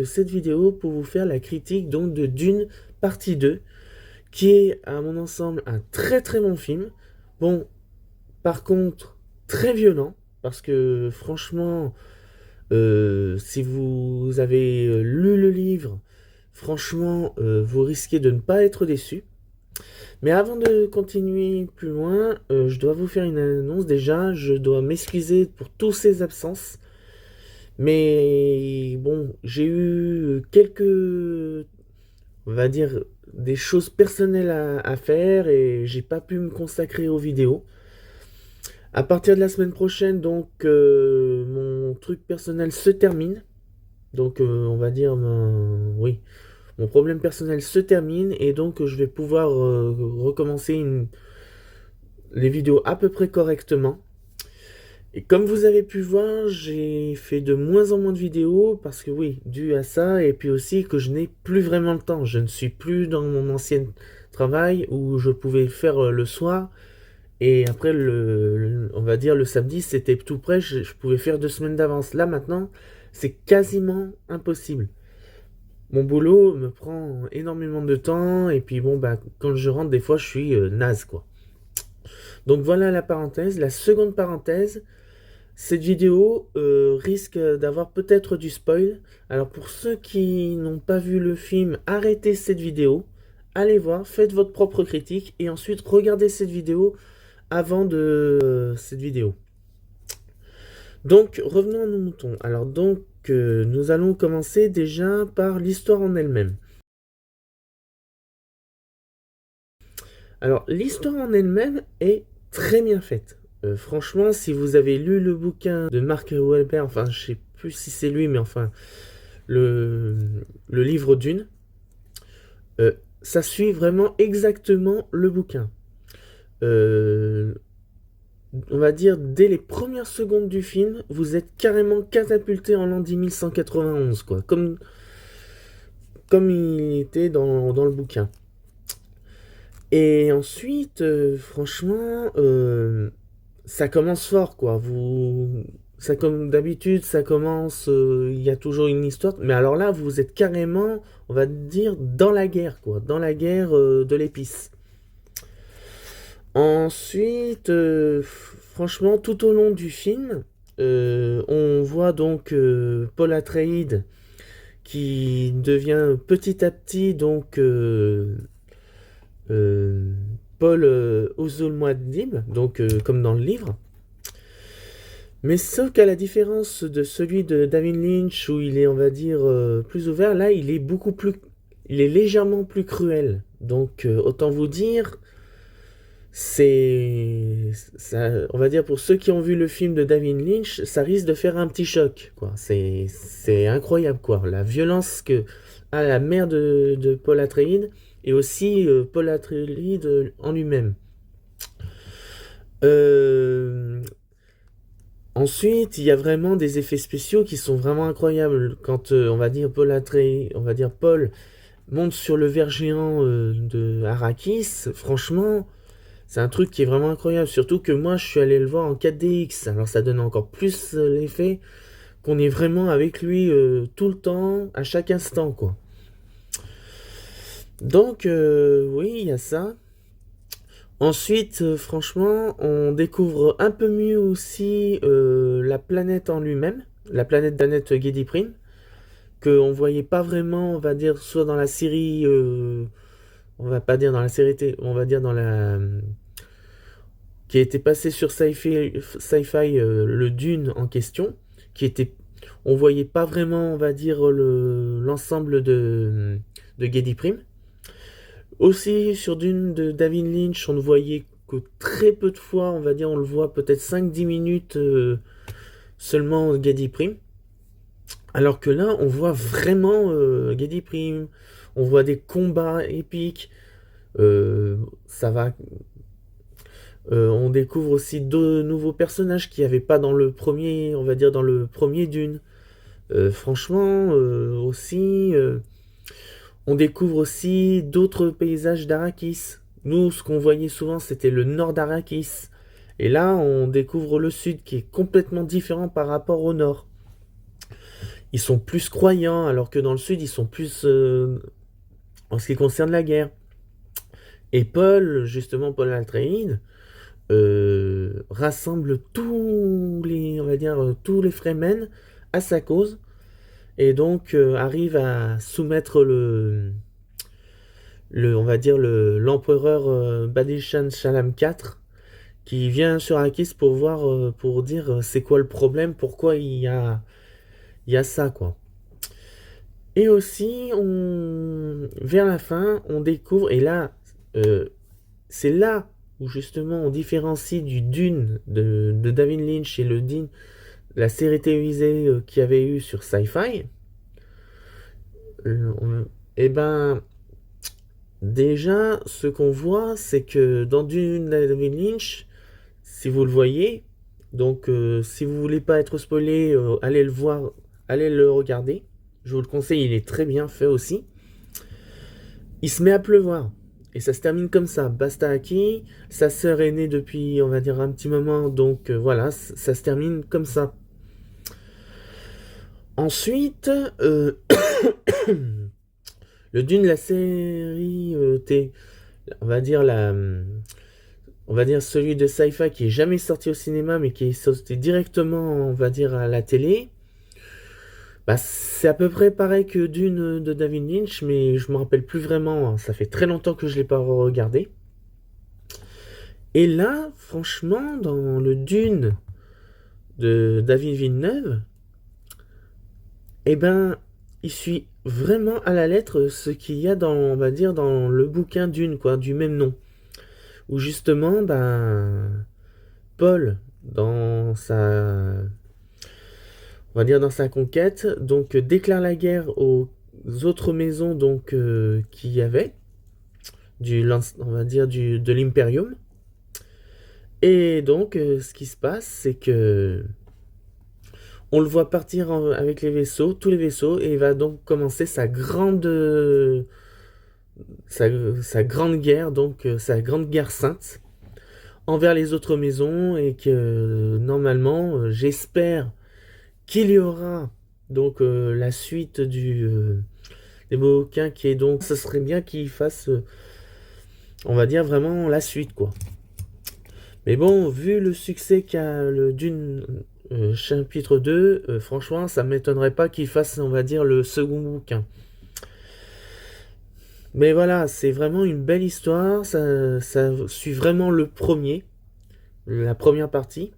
cette vidéo pour vous faire la critique donc de Dune partie 2, qui est à mon ensemble un très très bon film. Bon, par contre, très violent, parce que franchement, si vous avez lu le livre, franchement, vous risquez de ne pas être déçu. Mais avant de continuer plus loin, je dois vous faire une annonce déjà. Je dois m'excuser pour tous ces absences. Mais bon, j'ai eu quelques, on va dire, des choses personnelles à faire et j'ai pas pu me consacrer aux vidéos. À partir de la semaine prochaine, donc, mon truc personnel se termine. Donc, on va dire, oui, mon problème personnel se termine et donc je vais pouvoir recommencer les vidéos à peu près correctement. Et comme vous avez pu voir, j'ai fait de moins en moins de vidéos parce que oui, dû à ça et puis aussi que je n'ai plus vraiment le temps. Je ne suis plus dans mon ancien travail où je pouvais faire le soir et après on va dire le samedi c'était tout prêt, je pouvais faire 2 semaines d'avance. Là maintenant, c'est quasiment impossible. Mon boulot me prend énormément de temps et puis bon bah quand je rentre des fois je suis naze quoi. Donc voilà la parenthèse. La seconde parenthèse, cette vidéo risque d'avoir peut-être du spoil. Alors pour ceux qui n'ont pas vu le film, arrêtez cette vidéo, allez voir, faites votre propre critique et ensuite regardez cette vidéo avant de cette vidéo. Donc revenons à nos moutons. Alors donc nous allons commencer déjà par l'histoire en elle-même. Alors l'histoire en elle-même est très bien faite. Franchement, si vous avez lu le bouquin de Mark Wahlberg, enfin je sais plus si c'est lui, mais enfin le, le livre Dune, euh, ça suit vraiment exactement le bouquin. Euh, on va dire, dès les premières secondes du film, vous êtes carrément catapulté en l'an 10191, quoi, comme il était dans le bouquin. Et ensuite, franchement, ça commence fort, quoi. Ça comme d'habitude, ça commence, il y a toujours une histoire. Mais alors là, vous êtes carrément, on va dire, dans la guerre, quoi, dans la guerre de l'épice. Ensuite, franchement, tout au long du film, on voit donc Paul Atreides qui devient petit à petit donc euh, Paul Ozul-Muad'Dib, donc comme dans le livre. Mais sauf qu'à la différence de celui de David Lynch où il est, on va dire, plus ouvert, là il est beaucoup plus, il est légèrement plus cruel. Donc autant vous dire, on va dire pour ceux qui ont vu le film de David Lynch, ça risque de faire un petit choc, quoi. C'est incroyable, quoi. La violence que a la mère de Paul Atreides et aussi Paul Atreides en lui-même. Euh, Ensuite, il y a vraiment des effets spéciaux qui sont vraiment incroyables. Quand on va dire Paul monte sur le ver géant de Arrakis, franchement, c'est un truc qui est vraiment incroyable. Surtout que moi, je suis allé le voir en 4DX. Alors ça donne encore plus l'effet qu'on est vraiment avec lui tout le temps, à chaque instant, quoi. Donc, oui, il y a ça. Ensuite, franchement, on découvre un peu mieux aussi la planète en lui-même, la planète Gedi Prime, qu'on voyait pas vraiment, on va dire, soit dans la série, on va pas dire dans la série, on va dire dans la qui a été passée sur Sci-Fi, le Dune en question, qui était, on voyait pas vraiment, on va dire, l'ensemble de Gedi Prime. Aussi, sur Dune de David Lynch, on ne voyait que très peu de fois, on va dire, on le voit peut-être 5-10 minutes seulement Gedi Prime. Alors que là, on voit vraiment Gedi Prime, on voit des combats épiques, ça va. On découvre aussi deux nouveaux personnages qu'il n'y avait pas dans le premier, on va dire dans le premier Dune. Franchement, aussi, on découvre aussi d'autres paysages d'Arrakis. Nous, ce qu'on voyait souvent, c'était le nord d'Arrakis. Et là, on découvre le sud qui est complètement différent par rapport au nord. ils sont plus croyants, alors que dans le sud, ils sont plus en ce qui concerne la guerre. Et Paul, justement, Paul Atreides, rassemble tous les, on va dire, tous les Fremen à sa cause, et donc arrive à soumettre on va dire, l'empereur Badishan Shalam IV, qui vient sur Arrakis pour voir, pour dire c'est quoi le problème, pourquoi il y a ça, quoi. Et aussi, vers la fin, on découvre, et là, euh, c'est là où justement on différencie du Dune de David Lynch et le Dune, la série télévisée qu'il y avait eu sur Sci-Fi. Et ben, déjà, ce qu'on voit, c'est que dans Dune de David Lynch, si vous le voyez, donc si vous voulez pas être spoilé, allez le voir, allez le regarder. Je vous le conseille, il est très bien fait aussi. Il se met à pleuvoir. Et ça se termine comme ça. Basta Aki, sa sœur est née depuis, on va dire, un petit moment. Donc voilà, ça se termine comme ça. Ensuite, le Dune, la série on va dire on va dire celui de Sci-Fi qui est jamais sorti au cinéma, mais qui est sorti directement, on va dire, à la télé. Bah, c'est à peu près pareil que Dune de David Lynch, mais je me rappelle plus vraiment, hein. Ça fait très longtemps que je l'ai pas regardé. Et là, franchement, dans le Dune de David Villeneuve, eh ben, il suit vraiment à la lettre ce qu'il y a dans, on va dire, dans le bouquin Dune, quoi, du même nom. Où justement, ben, Paul, dans sa, on va dire, dans sa conquête, donc déclare la guerre aux autres maisons donc qu'il y avait on va dire de l'Imperium. Et donc, ce qui se passe, c'est que on le voit partir avec les vaisseaux, tous les vaisseaux, et il va donc commencer sa, sa grande guerre, donc sa grande guerre sainte envers les autres maisons, et que normalement, j'espère qu'il y aura donc la suite des bouquins qui est donc, ce serait bien qu'il fasse, on va dire vraiment la suite, quoi. Mais bon, vu le succès qu'a le Dune chapitre 2, franchement, ça m'étonnerait pas qu'il fasse, on va dire, le second bouquin. Mais voilà, c'est vraiment une belle histoire, ça suit vraiment le premier, la première partie.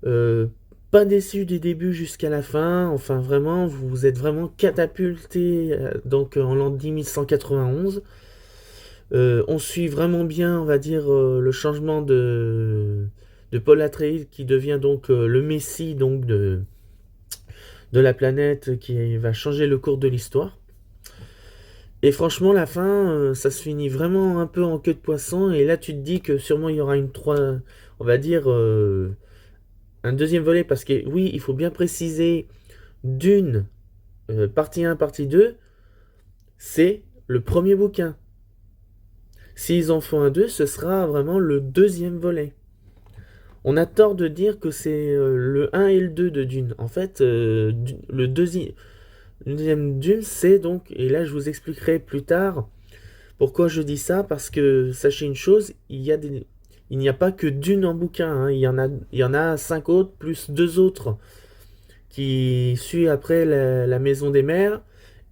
Euh, Pas déçu du début jusqu'à la fin, enfin vraiment, vous êtes vraiment catapulté donc en l'an 10191. On suit vraiment bien, on va dire, le changement de Paul Atreides qui devient donc le messie donc de la planète qui va changer le cours de l'histoire. Et franchement, la fin, ça se finit vraiment un peu en queue de poisson. Et là, tu te dis que sûrement il y aura on va dire, un deuxième volet. Parce que oui, il faut bien préciser, Dune, partie 1, partie 2, c'est le premier bouquin. S'ils en font un 2, ce sera vraiment le deuxième volet. On a tort de dire que c'est le 1 et le 2 de Dune. En fait, le deuxième Dune, c'est donc, et là je vous expliquerai plus tard pourquoi je dis ça, parce que sachez une chose, il n'y a pas que Dune en bouquin, hein. Il y en a 5 autres, plus 2 autres qui suivent après la Maison des Mers,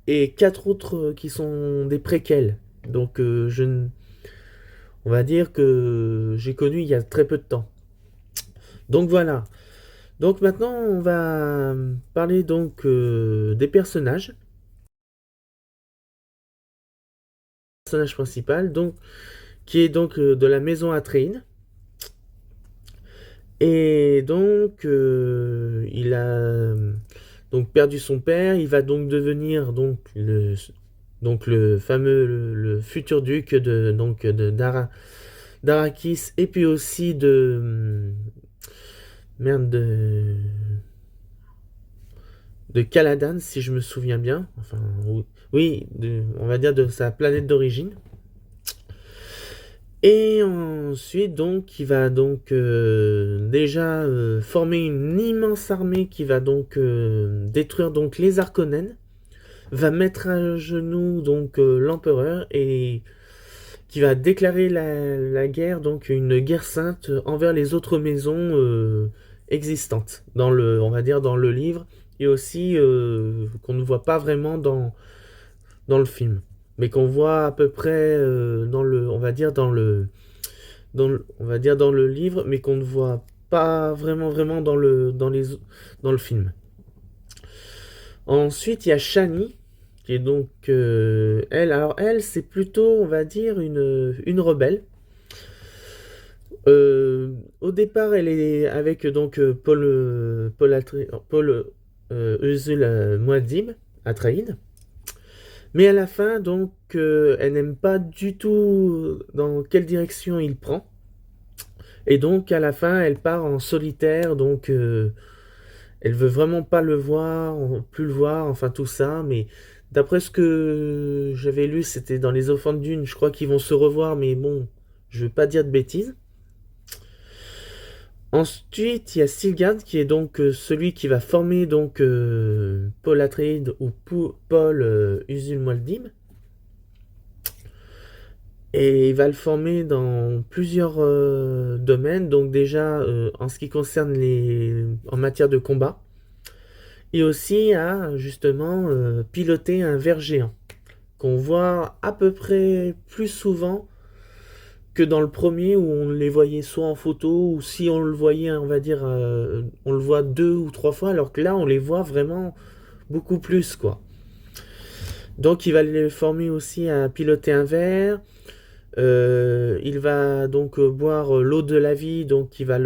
et 4 autres qui sont des préquels. Donc on va dire que j'ai connu il y a très peu de temps. Donc voilà. Donc maintenant, on va parler donc des personnages. Personnage principal, donc, qui est donc de la maison Atreides. Et donc, il a donc perdu son père. Il va donc devenir donc le fameux, le futur duc donc d'Arrakis, et puis aussi merde, de Caladan, si je me souviens bien. Oui, on va dire de sa planète d'origine. Et ensuite, donc, il va donc déjà former une immense armée qui va donc détruire donc les Harkonnen, va mettre à genoux donc l'empereur et qui va déclarer la guerre, donc une guerre sainte envers les autres maisons existantes dans le, on va dire dans le livre et aussi qu'on ne voit pas vraiment dans le film, mais qu'on voit à peu près dans le, on va dire on va dire dans le livre, mais qu'on ne voit pas vraiment dans le film. Ensuite, il y a Shani, qui est donc elle. Alors elle, c'est plutôt, on va dire, une rebelle. Au départ, elle est avec donc Paul Usul Muad'Dib, Atreides. Mais à la fin, donc, elle n'aime pas du tout dans quelle direction il prend. Et donc, à la fin, elle part en solitaire. Donc, elle veut vraiment pas le voir, plus le voir, enfin tout ça. Mais d'après ce que j'avais lu, c'était dans Les Enfants de Dune. Je crois qu'ils vont se revoir, mais bon, je veux pas dire de bêtises. Ensuite, il y a Stilgard qui est donc celui qui va former donc Paul Atreides ou Paul Usul Muad'Dib. Et il va le former dans plusieurs domaines. Donc déjà en ce qui concerne en matière de combat, et aussi à justement piloter un ver géant qu'on voit à peu près plus souvent que dans le premier où on les voyait soit en photo ou si on le voyait, on va dire, on le voit 2 ou 3 fois, alors que là on les voit vraiment beaucoup plus quoi. Donc il va les former aussi à piloter un ver. Il va donc boire l'eau de la vie, donc qui va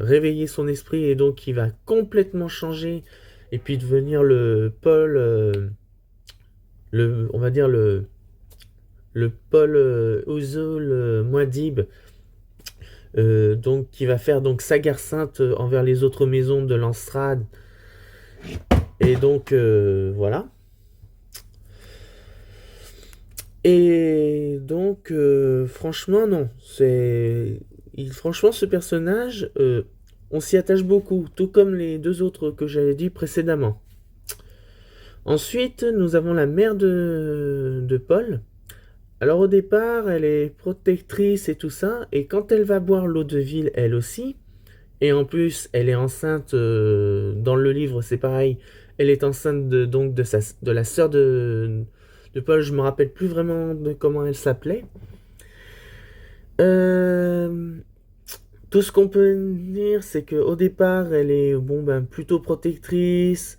réveiller son esprit et donc qui va complètement changer et puis devenir le Paul, on va dire le Paul Ozul Muad'Dib, donc qui va faire donc sa guerre sainte envers les autres maisons de Lanstrad et donc voilà. Et donc, franchement, non. Franchement, ce personnage, on s'y attache beaucoup, tout comme les deux autres que j'avais dit précédemment. Ensuite, nous avons la mère de Paul. Alors, au départ, elle est protectrice et tout ça, et quand elle va boire l'eau de ville, elle aussi, et en plus, elle est enceinte, dans le livre, c'est pareil, elle est enceinte donc de la sœur de Paul, je me rappelle plus vraiment de comment elle s'appelait. Euh, Tout ce qu'on peut dire, c'est qu'au départ, elle est bon ben plutôt protectrice.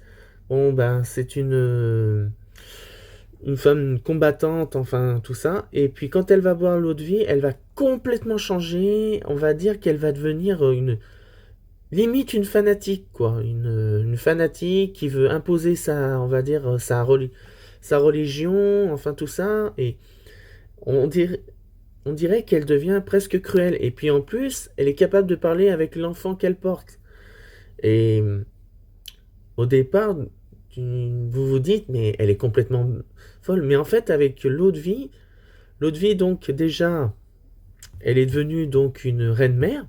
Bon ben c'est une femme combattante, enfin tout ça. Et puis quand elle va boire l'eau de vie, elle va complètement changer. On va dire qu'elle va devenir une limite une fanatique quoi, une fanatique qui veut imposer sa, on va dire sa religion, enfin tout ça. Et on dirait on dirait qu'elle devient presque cruelle. Et puis en plus, elle est capable de parler avec l'enfant qu'elle porte. Et au départ, vous vous dites, mais elle est complètement folle. Mais en fait, avec l'eau de vie donc déjà, elle est devenue donc une reine-mère.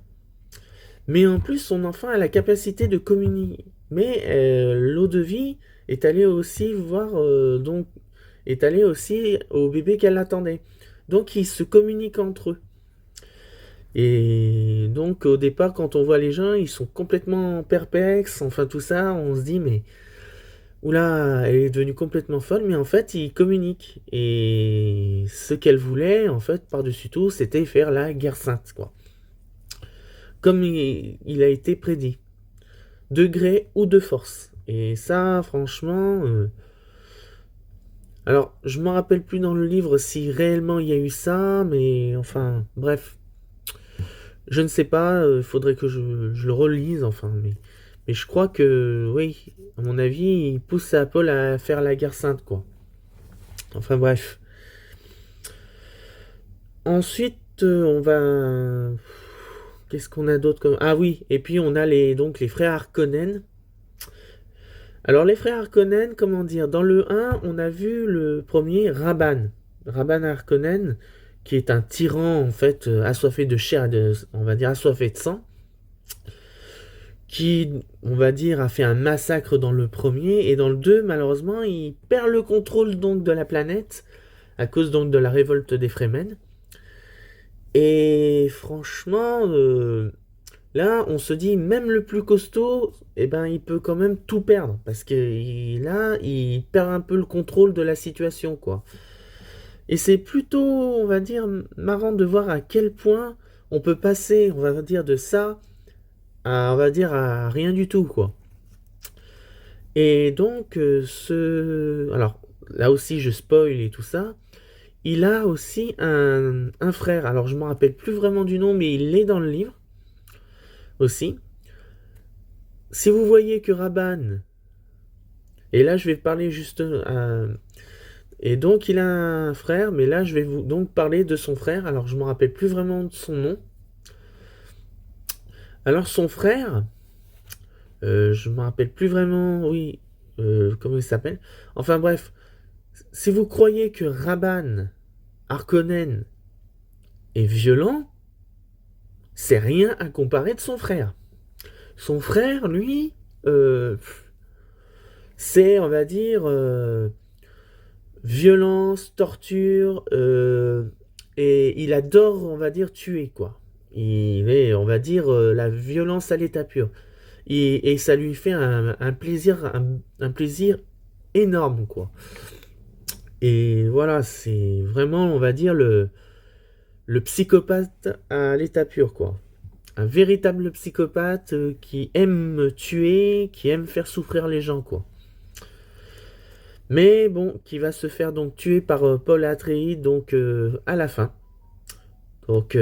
Mais en plus, son enfant a la capacité de communiquer. Mais l'eau de vie est allée aussi voir, donc, est allée aussi au bébé qu'elle attendait. Donc, ils se communiquent entre eux. Et donc au départ, quand on voit les gens, ils sont complètement perplexes, enfin tout ça, on se dit mais oula, elle est devenue complètement folle, mais en fait ils communiquent. Et ce qu'elle voulait, en fait, par-dessus tout, c'était faire la guerre sainte, quoi. Comme il a été prédit, de gré ou de force. Et ça, franchement, alors je m'en rappelle plus dans le livre si réellement il y a eu ça, mais enfin, bref. Je ne sais pas, il faudrait que je le relise, enfin, mais je crois que, oui, à mon avis, il pousse Paul à faire la guerre sainte, quoi. Enfin, bref. Ensuite, on va... Qu'est-ce qu'on a d'autre comme... Ah oui, et puis on a donc les frères Harkonnen. Alors les frères Harkonnen, comment dire, dans le 1, on a vu le premier Rabban. Rabban Harkonnen, qui est un tyran en fait assoiffé de chair, on va dire assoiffé de sang, qui, on va dire, a fait un massacre dans le premier, et dans le 2, malheureusement, il perd le contrôle donc de la planète, à cause donc de la révolte des Fremen. Et franchement, là, on se dit, même le plus costaud, eh ben, il peut quand même tout perdre, parce que là, il perd un peu le contrôle de la situation, quoi. Et c'est plutôt, on va dire, marrant de voir à quel point on peut passer, on va dire, de ça à, on va dire, à rien du tout, quoi. Et donc, alors, là aussi, je spoil et tout ça. Il a aussi un frère. Alors, je me rappelle plus vraiment du nom, mais il est dans le livre aussi. Si vous voyez que Rabban, et là, je vais parler juste. Et donc, il a un frère, mais là, je vais vous donc parler de son frère. Alors, je me rappelle plus vraiment de son nom. Alors, son frère, je me rappelle plus vraiment, oui, comment il s'appelle. Enfin, bref, si vous croyez que Rabban Harkonnen est violent, c'est rien à comparer de son frère. Son frère, lui, euh, c'est, on va dire, violence, torture, et il adore, on va dire, tuer, quoi. Il est, on va dire, la violence à l'état pur. Et ça lui fait un plaisir, un plaisir énorme, quoi. Et voilà, c'est vraiment, on va dire, le psychopathe à l'état pur, quoi. Un véritable psychopathe qui aime tuer, qui aime faire souffrir les gens, quoi. Mais bon, qui va se faire donc tuer par Paul Atreides, donc à la fin. Donc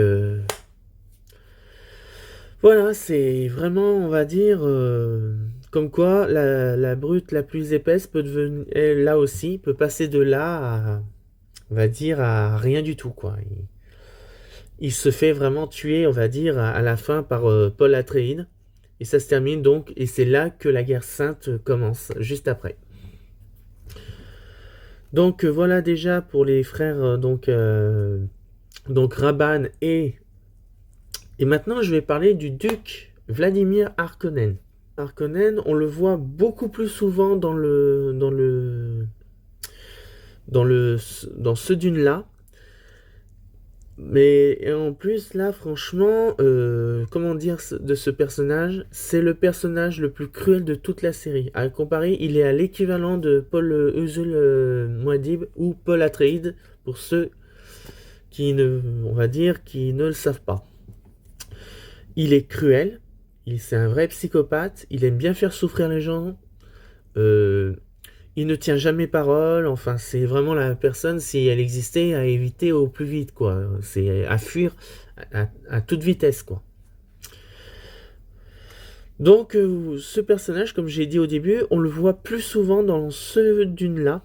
voilà, c'est vraiment, on va dire, comme quoi la brute la plus épaisse peut devenir, elle, là aussi, peut passer de là à, on va dire, à rien du tout, quoi. Il se fait vraiment tuer, on va dire, à la fin par Paul Atreides. Et ça se termine donc, et c'est là que la guerre sainte commence, juste après. Donc voilà déjà pour les frères, donc Rabban et maintenant je vais parler du duc Vladimir Harkonnen. Harkonnen, on le voit beaucoup plus souvent dans le dans ce dune là. Mais et en plus, là, franchement, comment dire de ce personnage? C'est le personnage le plus cruel de toute la série. À comparer, il est à l'équivalent de Paul Usul Muad'Dib ou Paul Atreides, pour ceux qui ne, on va dire, qui ne le savent pas. Il est cruel, c'est un vrai psychopathe, il aime bien faire souffrir les gens, euh, il ne tient jamais parole, enfin, c'est vraiment la personne, si elle existait, à éviter au plus vite, quoi. C'est à fuir à toute vitesse, quoi. Donc, ce personnage, comme j'ai dit au début, on le voit plus souvent dans ce dune-là.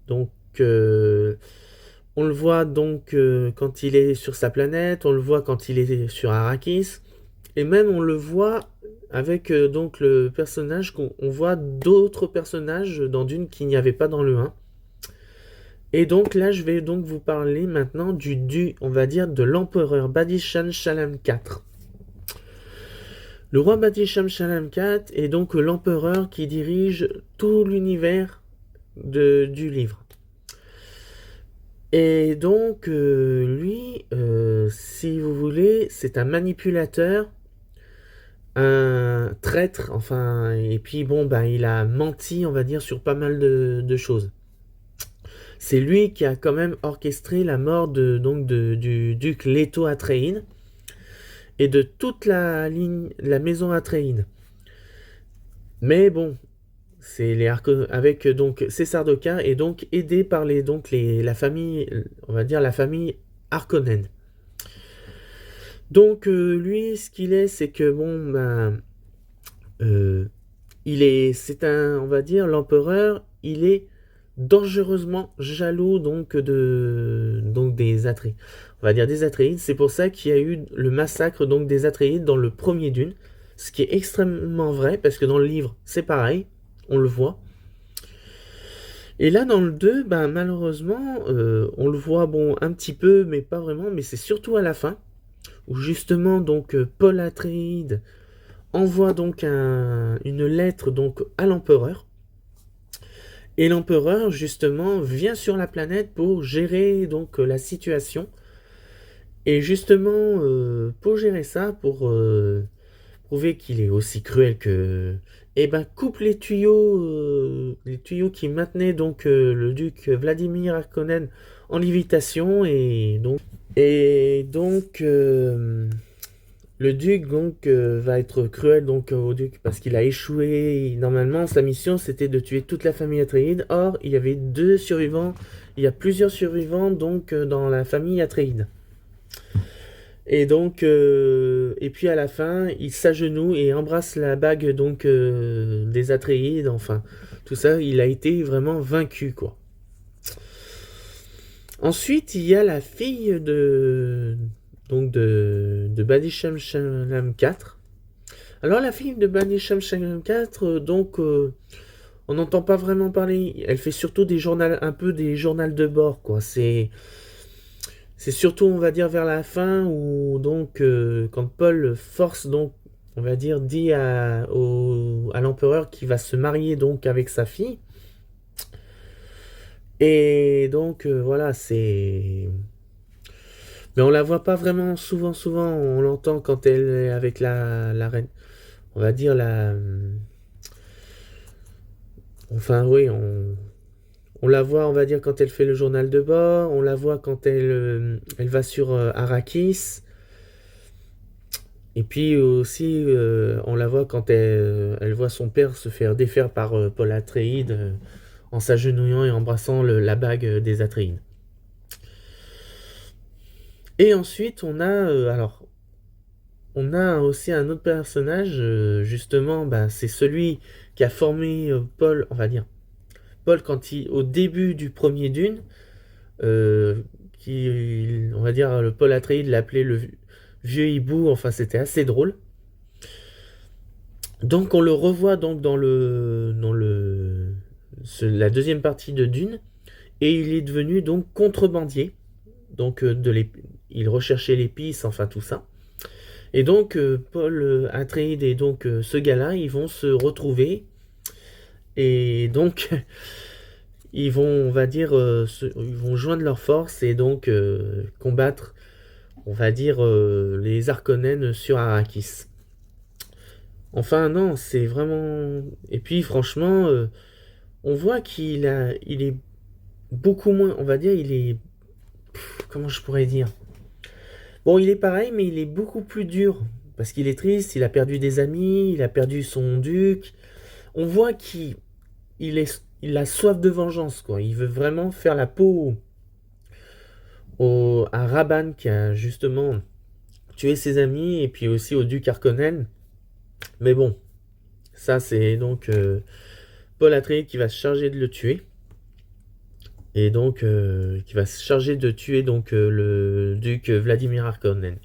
Donc, on le voit donc quand il est sur sa planète, on le voit quand il est sur Arrakis, et même on le voit avec donc le personnage qu'on voit d'autres personnages dans Dune qu'il n'y avait pas dans le 1. Et donc là, je vais donc vous parler maintenant on va dire, de l'empereur Badishan Shallam IV. Le roi Badishan Shallam IV est donc l'empereur qui dirige tout l'univers du livre. Et donc, lui, si vous voulez, c'est un manipulateur, un traître, enfin, et puis bon, ben, il a menti, on va dire, sur pas mal de choses. C'est lui qui a quand même orchestré la mort du duc Leto Atreides et de toute la maison Atreides. Mais bon, c'est avec donc César Doka et donc aidé par la famille, on va dire la famille Harkonnen. Donc lui, ce qu'il est, c'est que bon, ben, euh, on va dire, l'empereur, il est dangereusement jaloux donc des Atreides. On va dire des Atreides. C'est pour ça qu'il y a eu le massacre donc des Atreides dans le premier Dune, ce qui est extrêmement vrai parce que dans le livre c'est pareil. on le voit. Et là, dans le 2, ben, malheureusement, on le voit bon un petit peu, mais pas vraiment, mais c'est surtout à la fin, où justement donc Paul Atreides envoie donc une lettre donc à l'empereur. Et l'empereur justement vient sur la planète pour gérer donc la situation. Et justement pour gérer ça, pour prouver qu'il est aussi cruel que, eh ben coupe les tuyaux qui maintenaient donc le duc Vladimir Harkonnen en lévitation et donc le duc donc va être cruel donc au duc parce qu'il a échoué. Normalement, sa mission c'était de tuer toute la famille Atréide. Or, il y avait deux survivants. Il y a plusieurs survivants donc dans la famille Atréide. Et donc, et puis à la fin, il s'agenouille et embrasse la bague donc des Atréides. Enfin, tout ça, il a été vraiment vaincu quoi. Ensuite, il y a la fille de Banisham Shallam 4. Alors la fille de Banisham Shallam 4, on n'entend pas vraiment parler. Elle fait surtout des journaux, un peu des journaux de bord quoi. C'est surtout, on va dire, vers la fin où donc quand Paul force donc, on va dire, dit à l'empereur qu'il va se marier donc avec sa fille. Et donc voilà, c'est. Mais on la voit pas vraiment souvent. On l'entend quand elle est avec la reine. On va dire la. Enfin oui, on la voit, on va dire, quand elle fait le journal de bord. On la voit quand elle va sur Arrakis. Et puis aussi, on la voit quand elle voit son père se faire défaire par Paul Atreides en s'agenouillant et embrassant la bague des Atreides. Et ensuite, on a aussi un autre personnage, justement, bah, c'est celui qui a formé Paul, on va dire, Paul au début du premier Dune, euh, on va dire, le Paul Atreides l'appelait le vieux hibou, enfin c'était assez drôle. Donc on le revoit donc la deuxième partie de Dune et il est devenu donc contrebandier. Donc il recherchait l'épice, enfin tout ça. Et donc Paul Atreides et donc ce gars-là, ils vont se retrouver et donc ils vont, on va dire, ils vont joindre leurs forces et donc combattre, on va dire, les Harkonnen sur Arrakis. Enfin non, c'est vraiment. Et puis franchement, on voit il est beaucoup moins, on va dire, il est, comment je pourrais dire? Bon, il est pareil, mais il est beaucoup plus dur parce qu'il est triste, il a perdu des amis, il a perdu son duc. On voit il a soif de vengeance, quoi. Il veut vraiment faire la peau à Raban qui a justement tué ses amis et puis aussi au duc Harkonnen. Mais bon, ça c'est donc Paul Atreides qui va se charger de le tuer. Et donc qui va se charger de tuer donc le duc Vladimir Harkonnen.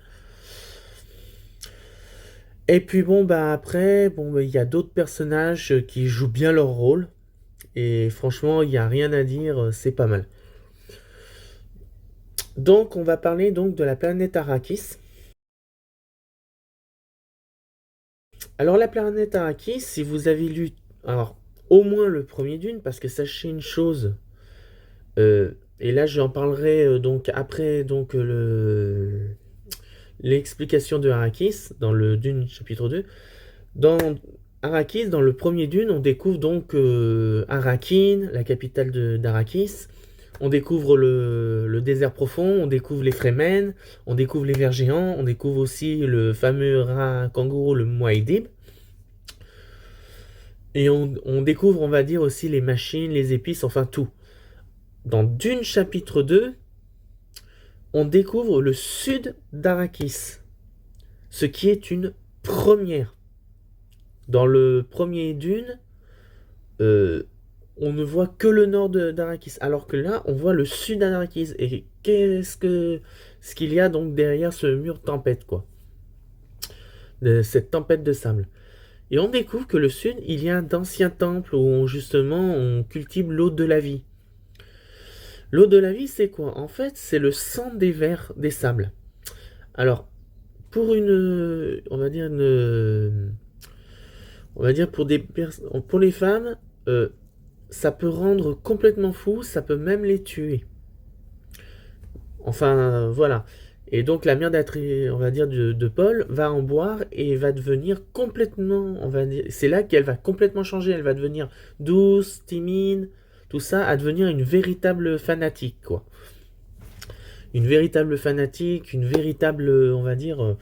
Et puis bon bah après bon bah, il y a d'autres personnages qui jouent bien leur rôle et franchement il n'y a rien à dire, c'est pas mal. Donc on va parler donc de la planète Arrakis. Alors la planète Arrakis, si vous avez lu alors au moins le premier Dune, parce que sachez une chose, et là j'en parlerai donc après donc l'explication de Arrakis dans le Dune chapitre 2. Dans Arrakis, dans le premier Dune, on découvre donc Arrakeen, la capitale d'Arrakis. On découvre le désert profond, on découvre les Fremen, on découvre les vers géants, on découvre aussi le fameux rat kangourou, le Muad'Dib. Et on découvre, on va dire, aussi les machines, les épices, enfin tout. Dans Dune chapitre 2, on découvre le sud d'Arrakis, ce qui est une première. Dans le premier Dune, euh, on ne voit que le nord d'Arrakis, alors que là, on voit le sud d'Arrakis. Et ce qu'il y a donc derrière ce mur tempête, quoi, de cette tempête de sable. Et on découvre que le sud, il y a d'anciens temples où justement on cultive l'eau de la vie. L'eau de la vie, c'est quoi? En fait, c'est le sang des vers des sables. Alors, pour on va dire pour les femmes, euh, ça peut rendre complètement fou, ça peut même les tuer. Enfin, voilà. Et donc la mère on va dire, de Paul va en boire et va devenir complètement, on va dire, c'est là qu'elle va complètement changer. Elle va devenir douce, timide, tout ça, à devenir une véritable fanatique, quoi. Une véritable fanatique, une véritable, on va dire,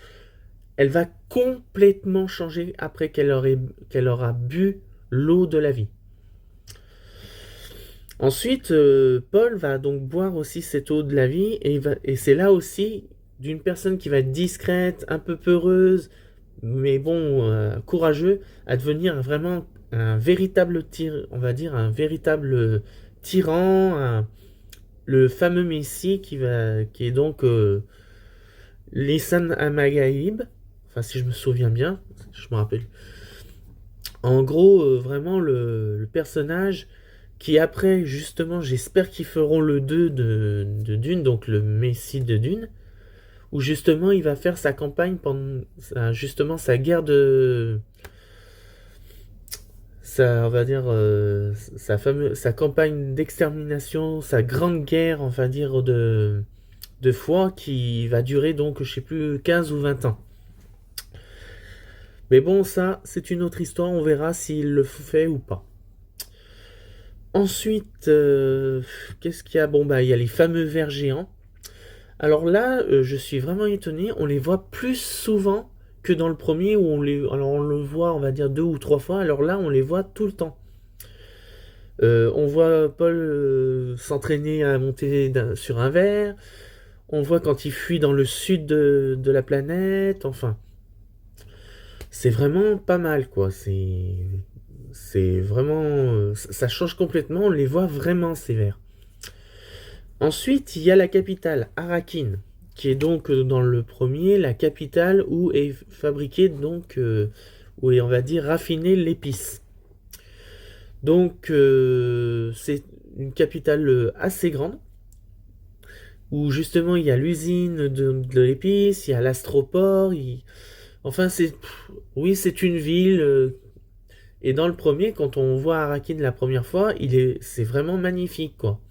elle va complètement changer après qu'elle aura bu l'eau de la vie. Ensuite, Paul va donc boire aussi cette eau de la vie et c'est là aussi d'une personne qui va être discrète, un peu peureuse, mais bon, courageux, à devenir vraiment un véritable on va dire un véritable tyran, le fameux Messie qui est donc Lisan Amagaïb, enfin si je me souviens bien, je me rappelle. En gros, vraiment le personnage qui après, justement, j'espère qu'ils feront le 2 de Dune, donc le Messie de Dune, où justement il va faire sa campagne pendant justement sa guerre de... on va dire, sa campagne d'extermination, sa grande guerre, on va dire, de foi qui va durer donc, je sais plus, 15 ou 20 ans. Mais bon, ça, c'est une autre histoire, on verra s'il le fait ou pas. Ensuite, qu'est-ce qu'il y a? Bon, bah, il y a les fameux vers géants. Alors là, je suis vraiment étonné, on les voit plus souvent que dans le premier où alors on le voit, on va dire 2 ou 3 fois. Alors là, on les voit tout le temps. On voit Paul s'entraîner à monter sur un ver. On voit quand il fuit dans le sud de la planète. Enfin, c'est vraiment pas mal, quoi. C'est vraiment, ça change complètement. On les voit vraiment ces vers. Ensuite, il y a la capitale, Arrakeen, qui est donc dans le premier la capitale où est fabriquée donc où est on va dire raffinée l'épice. Donc c'est une capitale assez grande où justement il y a l'usine de l'épice, il y a l'astroport, enfin oui c'est une ville et dans le premier quand on voit Arrakeen la première fois c'est vraiment magnifique quoi.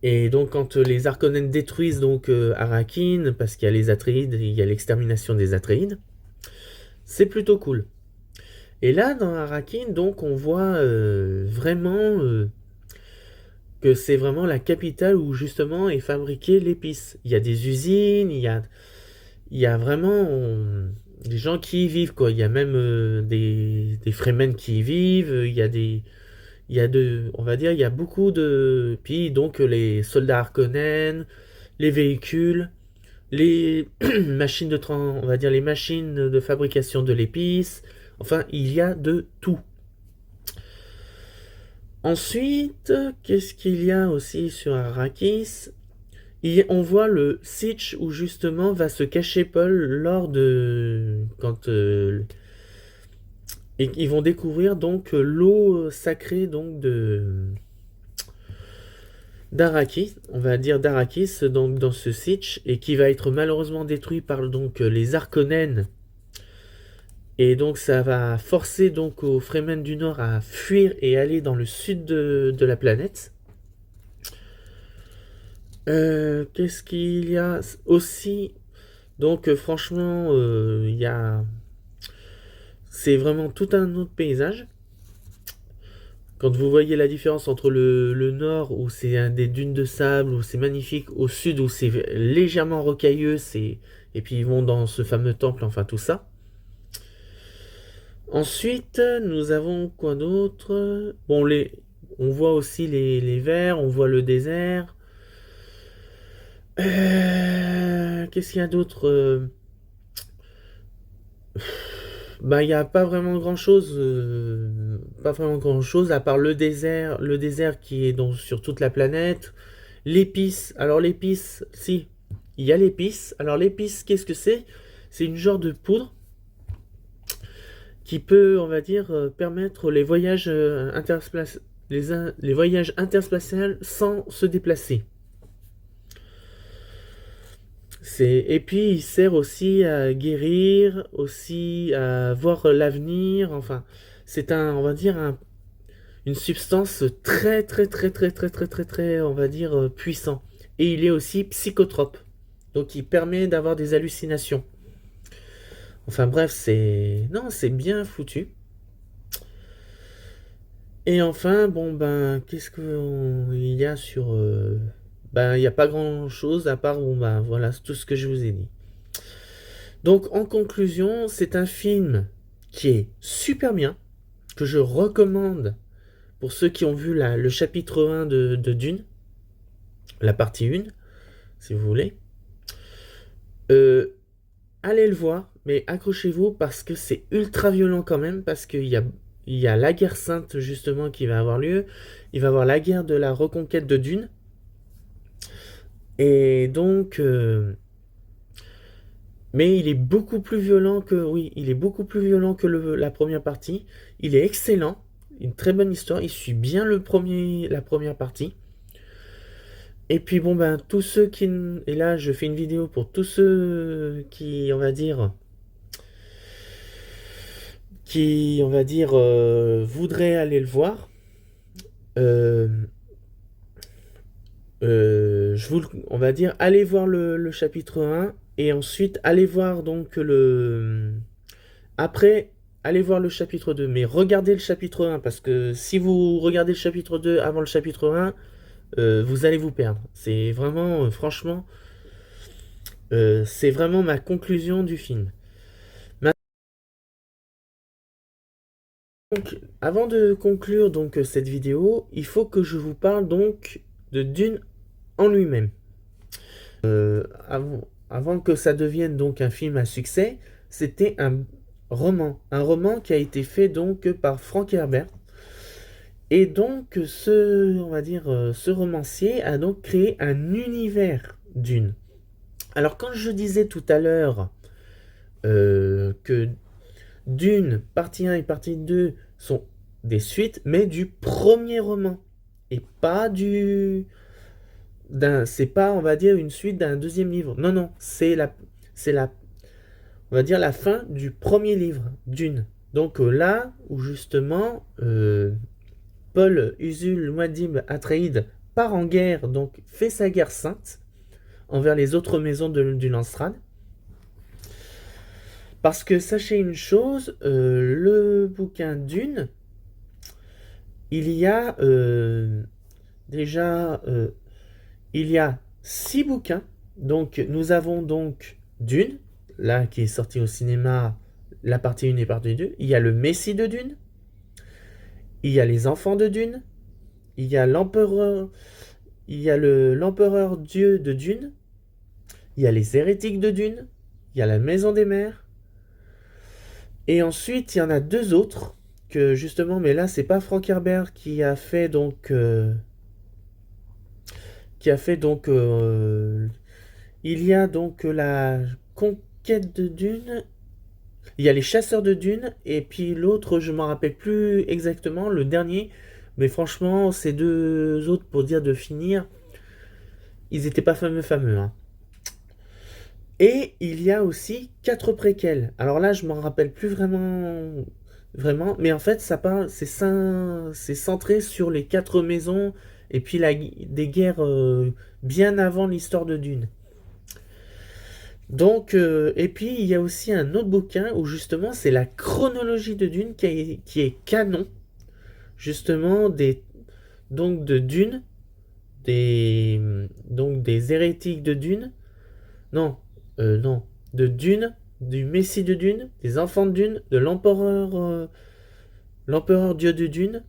Et donc quand les Harkonnen détruisent donc Arrakeen, parce qu'il y a les Atreides, il y a l'extermination des Atreides, c'est plutôt cool. Et là dans Arrakeen, donc on voit vraiment que c'est vraiment la capitale où justement est fabriquée l'épice. Il y a des usines, il y a vraiment des gens qui y vivent quoi. Il y a même des Fremen qui y vivent, on va dire, il y a beaucoup de... Puis donc les soldats Harkonnen, les véhicules, les machines on va dire les machines de fabrication de l'épice. Enfin, il y a de tout. Ensuite, qu'est-ce qu'il y a aussi sur Arrakis? On voit le sitch où justement va se cacher Paul lors de... Quand... et ils vont découvrir donc l'eau sacrée donc de d'Arrakis, on va dire d'Arrakis, donc dans ce sitch, et qui va être malheureusement détruit par donc les Harkonnen. Et donc ça va forcer donc aux Fremen du Nord à fuir et aller dans le sud de la planète. Qu'est-ce qu'il y a aussi? Donc franchement, il y a... C'est vraiment tout un autre paysage. Quand vous voyez la différence entre le nord où c'est des dunes de sable, où c'est magnifique, au sud où c'est légèrement rocailleux, et puis ils vont dans ce fameux temple, enfin tout ça. Ensuite, nous avons quoi d'autre? Bon, on voit aussi les vers, on voit le désert. Qu'est-ce qu'il y a d'autre? Bah, il n'y a pas vraiment grand-chose, pas vraiment grand-chose à part le désert qui est donc sur toute la planète. L'épice, alors l'épice, si, il y a l'épice. Alors l'épice, qu'est-ce que c'est? C'est une genre de poudre. qui peut, on va dire, permettre les voyages les voyages interspatials sans se déplacer. Et puis il sert aussi à guérir, aussi à voir l'avenir. Enfin, c'est on va dire, une substance très, très, très, très, très, très, très, très, on va dire, puissant. Et il est aussi psychotrope. Donc il permet d'avoir des hallucinations. Enfin bref, non, c'est bien foutu. Et enfin, bon ben, qu'est-ce qu'il y a sur... Ben, il n'y a pas grand-chose à part, bon ben, voilà, tout ce que je vous ai dit. Donc, en conclusion, c'est un film qui est super bien, que je recommande pour ceux qui ont vu le chapitre 1 de Dune, la partie 1, si vous voulez. Euh, Allez le voir, mais accrochez-vous parce que c'est ultra violent quand même, parce il y a la guerre sainte justement qui va avoir lieu. Il va y avoir la guerre de la reconquête de Dune. Et donc, mais il est beaucoup plus violent que, oui, il est beaucoup plus violent que la première partie. Il est excellent, une très bonne histoire. Il suit bien la première partie. Et puis bon ben tous ceux qui, et là je fais une vidéo pour tous ceux qui, on va dire, voudraient aller le voir. Euh, on va dire, allez voir le chapitre 1 et ensuite allez voir donc après, allez voir le chapitre 2. Mais regardez le chapitre 1 parce que si vous regardez le chapitre 2 avant le chapitre 1, vous allez vous perdre. C'est vraiment, franchement, c'est vraiment ma conclusion du film. Donc, avant de conclure donc cette vidéo, il faut que je vous parle donc de Dune en lui-même. Avant que ça devienne donc un film à succès, c'était un roman qui a été fait donc par Frank Herbert. Et donc on va dire, ce romancier a donc créé un univers Dune. Alors quand je disais tout à l'heure que Dune, partie 1 et partie 2 sont des suites, mais du premier roman. Et pas c'est pas, on va dire, une suite d'un deuxième livre. Non, non, c'est on va dire, la fin du premier livre, Dune. Donc là où justement, Paul Usul Muad'Dib Atreides part en guerre, donc fait sa guerre sainte envers les autres maisons du Lanstrad. Parce que sachez une chose, le bouquin Dune, il y a déjà il y a 6 bouquins. Donc nous avons donc Dune, là qui est sorti au cinéma, la partie 1 et partie 2. Il y a le Messie de Dune, il y a les enfants de Dune, il y a l'empereur, il y a l'empereur Dieu de Dune, il y a les hérétiques de Dune, il y a la maison des mers. Et ensuite, il y en a deux autres que justement, mais là, c'est pas Frank Herbert qui a fait donc, il y a donc la conquête de Dune, il y a les chasseurs de Dune, et puis l'autre, je m'en rappelle plus exactement, le dernier, mais franchement, ces deux autres, pour dire de finir, ils étaient pas fameux, hein. Et il y a aussi 4 préquels. Alors là, je m'en rappelle plus vraiment, mais en fait, c'est centré sur les 4 maisons et puis des guerres bien avant l'histoire de Dune. Donc, et puis il y a aussi un autre bouquin où justement c'est la chronologie de Dune qui est canon, justement donc de Dune, des, donc des hérétiques de Dune. Non, non. De Dune, du Messie de Dune, des enfants de Dune, de l'empereur Dieu de Dune,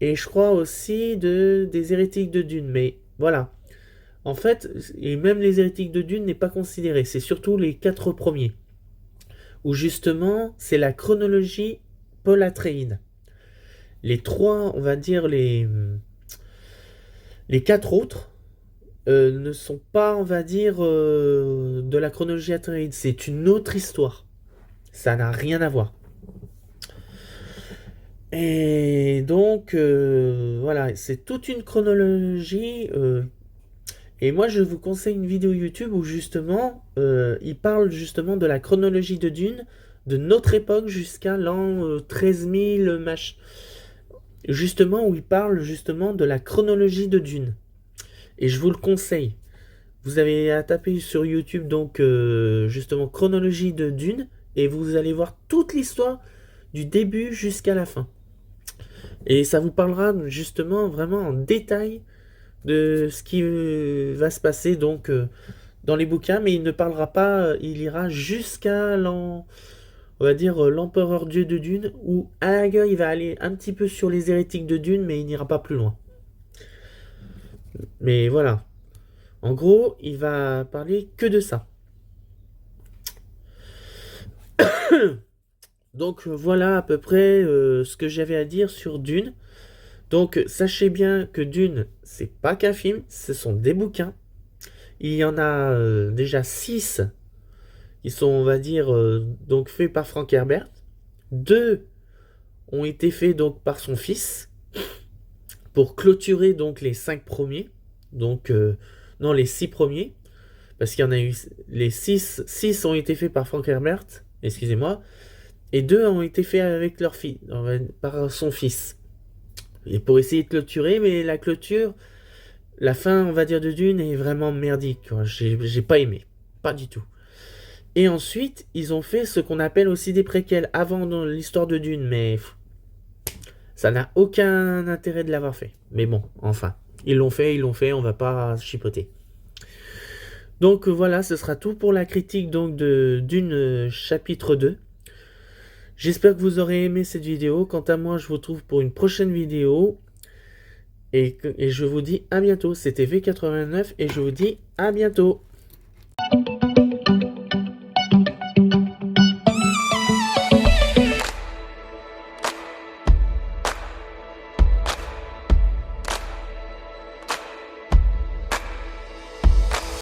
et je crois aussi des hérétiques de Dune. Mais voilà. En fait, et même les hérétiques de Dune n'est pas considéré. C'est surtout les 4 premiers. Où justement, c'est la chronologie Paul Atreides. Les 3, on va dire les 4 autres, ne sont pas, on va dire, de la chronologie Atreides. C'est une autre histoire. Ça n'a rien à voir. Et donc, voilà, c'est toute une chronologie. Et moi, je vous conseille une vidéo YouTube où justement, il parle justement de la chronologie de Dune, de notre époque jusqu'à l'an 13 000, justement, où il parle justement de la chronologie de Dune. Et je vous le conseille. Vous avez à taper sur YouTube, donc, justement, chronologie de Dune, et vous allez voir toute l'histoire du début jusqu'à la fin. Et ça vous parlera justement vraiment en détail de ce qui va se passer donc dans les bouquins, mais il ne parlera pas, il ira jusqu'à on va dire l'empereur Dieu de Dune, où à la rigueur il va aller un petit peu sur les hérétiques de Dune, mais il n'ira pas plus loin. Mais voilà, en gros, il va parler que de ça. Donc voilà à peu près ce que j'avais à dire sur Dune. Donc sachez bien que Dune, c'est pas qu'un film, ce sont des bouquins. Il y en a déjà 6 qui sont, on va dire, donc faits par Frank Herbert. 2 ont été faits donc par son fils pour clôturer donc les 5 premiers. Donc, non, les 6 premiers. Parce qu'il y en a eu. Les 6 ont été faits par Frank Herbert, excusez-moi. Et 2 ont été faits avec leur fille, par son fils. Et pour essayer de clôturer, mais la clôture, la fin, on va dire, de Dune est vraiment merdique. J'ai pas aimé. Pas du tout. Et ensuite, ils ont fait ce qu'on appelle aussi des préquels avant dans l'histoire de Dune, mais ça n'a aucun intérêt de l'avoir fait. Mais bon, enfin, ils l'ont fait, on va pas chipoter. Donc voilà, ce sera tout pour la critique donc de Dune chapitre 2. J'espère que vous aurez aimé cette vidéo. Quant à moi, je vous retrouve pour une prochaine vidéo. Et je vous dis à bientôt. C'était V89 et je vous dis à bientôt.